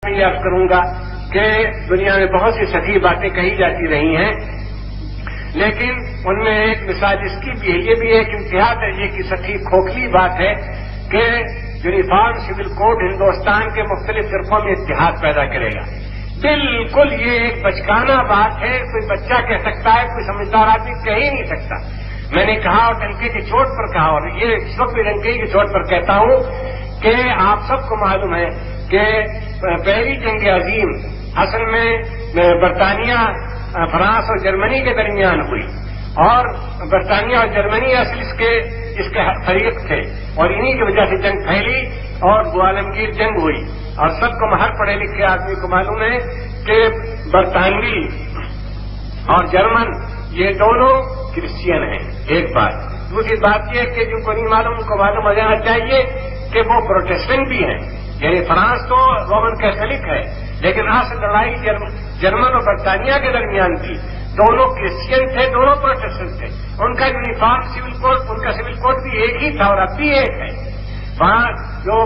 میں یہ عرض کروں گا کہ دنیا میں بہت سی سچی باتیں کہی جاتی رہی ہیں، لیکن ان میں ایک مثال اس کی بھی ہے، یہ بھی ایک انتہا درجے کی سچی کھوکھلی بات ہے کہ یونیفارم سول کوڈ ہندوستان کے مختلف فرقوں میں اتحاد پیدا کرے گا۔ بالکل یہ ایک بچکانہ بات ہے، کوئی بچہ کہہ سکتا ہے، کوئی سمجھدار آدمی کہہ ہی نہیں سکتا۔ میں نے کہا اور ڈنکے کی چوٹ پر کہا، اور یہ اس وقت بھی ڈنکے کی چوٹ پر کہتا ہوں کہ آپ سب کو معلوم ہے کہ پہلی جنگ عظیم اصل میں برطانیہ، فرانس اور جرمنی کے درمیان ہوئی، اور برطانیہ اور جرمنی اصل اس کے فریق تھے، اور انہی کی وجہ سے جنگ پھیلی اور وہ عالمگیر جنگ ہوئی۔ اور سب کو ہر پڑھے لکھے آدمی کو معلوم ہے کہ برطانوی اور جرمن یہ دونوں کرسچین ہیں، ایک بات۔ دوسری بات یہ کہ جن کو نہیں معلوم ان کو معلوم ہو جانا چاہیے کہ وہ پروٹیسٹنٹ بھی ہیں، یعنی فرانس تو رومن کیتھولک ہے، لیکن اصل لڑائی جرمن اور برطانیہ کے درمیان تھی۔ دونوں کرسچین تھے، دونوں پروٹیسٹنٹ تھے۔ ان کا یونیفارم سول کوڈ، ان کا سول کوڈ بھی ایک ہی تھا اور اب بھی ایک ہے۔ وہاں جو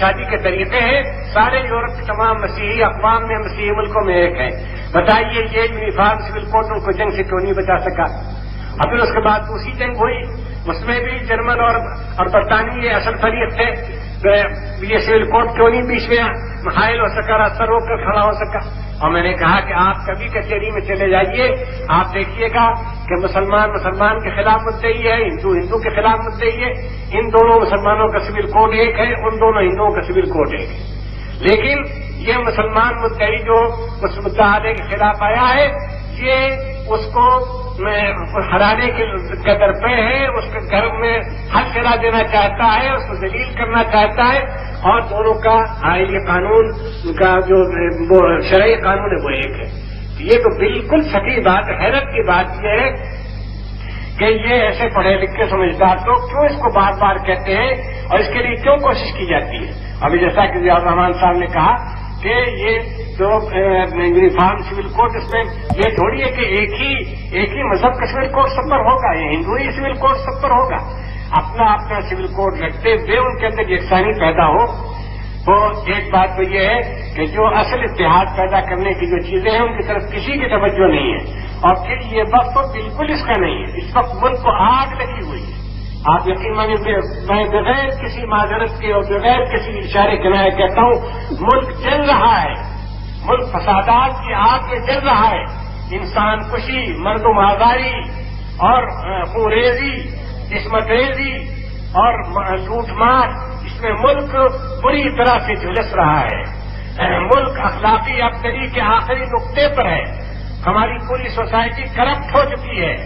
شادی کے طریقے ہیں سارے یورپ کے تمام مسیحی اقوام میں، مسیحی ملکوں میں ایک ہے۔ بتائیے یہ یونیفارم سول کوڈ ان کو جنگ سے کیوں نہیں بچا سکا؟ اور پھر اس کے بعد دوسری جنگ ہوئی، اس میں بھی جرمن اور برطانوی یہ اصل فریق تھے۔ یہ سول کوڈ کیوں نہیں بیچ میں حائل ہو سکا، راستہ روک کر کھڑا ہو سکا؟ اور میں نے کہا کہ آپ کبھی کچہری میں چلے جائیے، آپ دیکھیے گا کہ مسلمان کے خلاف مدعی ہے، ہندو کے خلاف مدعی ہے۔ ان دونوں مسلمانوں کا سول کوڈ ایک ہے، ان دونوں ہندوؤں کا سول کوڈ ایک ہے، لیکن یہ مسلمان مدعی جو اس مدعے کے خلاف آیا ہے یہ اس کو ہرانے کے قدر پہ ہے، اس کے گھر میں حل کرا دینا چاہتا ہے، اس کو ذلیل کرنا چاہتا ہے، اور دونوں کا آئینی قانون کا جو شرعی قانون ہے وہ ایک ہے۔ یہ تو بالکل سچی بات، حیرت کی بات یہ ہے کہ یہ ایسے پڑھے لکھے سمجھدار لوگ کیوں اس کو بار بار کہتے ہیں اور اس کے لیے کیوں کوشش کی جاتی ہے؟ ابھی جیسا کہ ضیاء الرحمان صاحب نے کہا کہ یہ جو یونیفارم سول کوڈ، اس میں یہ تھوڑی ہے کہ ایک ہی مذہب کا سول کوڈ سب پر ہوگا، یہ ہندوئی سول کوڈ سب پر ہوگا۔ اپنا سول کوڈ رکھتے ہوئے ان کے اندر یکسانی پیدا ہو۔ تو ایک بات تو یہ ہے کہ جو اصل اتحاد پیدا کرنے کی جو چیزیں ہیں ان کی طرف کسی کی توجہ نہیں ہے، اور پھر یہ وقت تو بالکل اس کا نہیں ہے۔ اس وقت ملک کو آگ لگی ہوئی ہے۔ آپ یقین مانیے میں بغیر کسی معذرت کے اور بغیر کسی اشارے کے میں کہتا ہوں ملک جل رہا ہے، ملک فسادات کی آگ میں جل رہا ہے۔ انسان کشی، مردم آزاری اور خونریزی، عصمت ریزی اور لوٹ مار، اس میں ملک بری طرح سے جھلس رہا ہے۔ ملک اخلاقی ابتری کے آخری نقطے پر ہے۔ ہماری پوری سوسائٹی کرپٹ ہو چکی ہے۔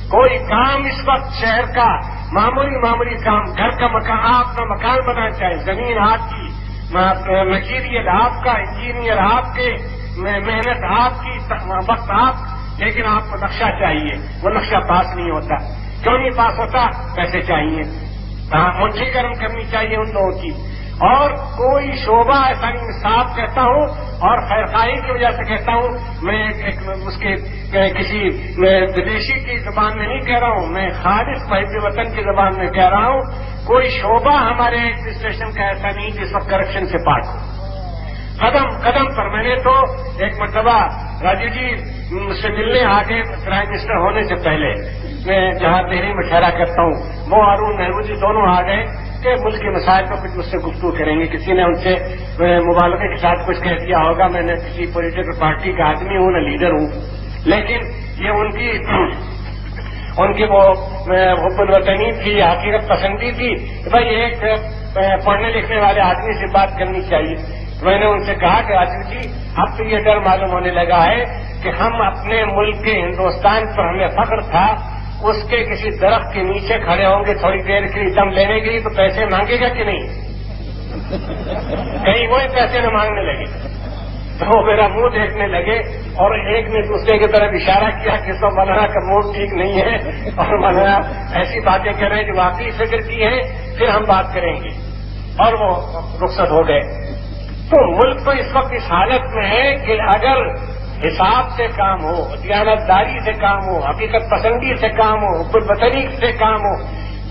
کوئی کام اس وقت شہر کا معمولی کام، گھر کا مکان، آپ کا مکان بنانا چاہے، زمین آپ کی، مٹیریل آپ کا، انجینئر آپ کے، محنت آپ کی، وقت آپ، لیکن آپ کو نقشہ چاہیے، وہ نقشہ پاس نہیں ہوتا۔ کیوں نہیں پاس ہوتا؟ پیسے چاہیے، منشی کرم کرنی چاہیے ان لوگوں کی، اور کوئی شعبہ ایسا نہیں۔ صاف کہتا ہوں اور خیرخواہی کی وجہ سے کہتا ہوں، میں اس کے کسی ودیشی کی زبان میں نہیں کہہ رہا ہوں، میں خالص محب وطن کی زبان میں کہہ رہا ہوں، کوئی شعبہ ہمارے ایڈمنسٹریشن کا ایسا نہیں جس وقت کرپشن سے پاک ہو۔ قدم پر میں نے تو ایک مرتبہ راجیو جی مجھ سے ملنے آگے پرائم منسٹر ہونے سے پہلے، میں جہاں دہلی میں ٹھہرا کرتا ہوں، وہ ارون نہرو جی دونوں آ گئے کہ ملک کے مسائل پر کچھ مجھ سے گفتگو کریں گے۔ کسی نے ان سے مبالغے کے ساتھ کچھ کہہ دیا ہوگا، میں نے کسی پولیٹیکل پارٹی کا آدمی ہوں، نہ لیڈر ہوں، لیکن یہ ان کی وہ حب الوطنی تھی، حقیقت پسندی تھی کہ بھائی ایک پڑھنے لکھنے والے آدمی سے بات کرنی چاہیے۔ میں نے ان سے کہا کہ راجیو جی اب تو یہ ڈر معلوم ہونے لگا ہے کہ ہم اپنے ملک کے ہندوستان پر ہمیں فخر تھا، اس کے کسی درخت کے نیچے کھڑے ہوں گے تھوڑی دیر کے لیے دم لینے کے لیے تو پیسے مانگے گا کہ نہیں؟ کہیں وہی پیسے نہ مانگنے لگے تو میرا منہ دیکھنے لگے، اور ایک نے دوسرے کی طرف اشارہ کیا کہ سب مولانا کا موڈ ٹھیک نہیں ہے اور مولانا ایسی باتیں کر رہے ہیں جو واقعی فکر کی ہیں، پھر ہم بات کریں گے، اور وہ رخصت ہو گئے۔ تو ملک تو اس وقت اس حالت میں ہے کہ اگر حساب سے کام ہو، دیانت داری سے کام ہو، حقیقت پسندی سے کام ہو، حب الوطنی سے کام ہو،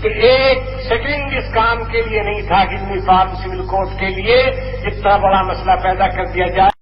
کہ ایک سیکنڈ اس کام کے لیے نہیں تھا کہ یونیفارم سول کوڈ کے لیے اتنا بڑا مسئلہ پیدا کر دیا جائے.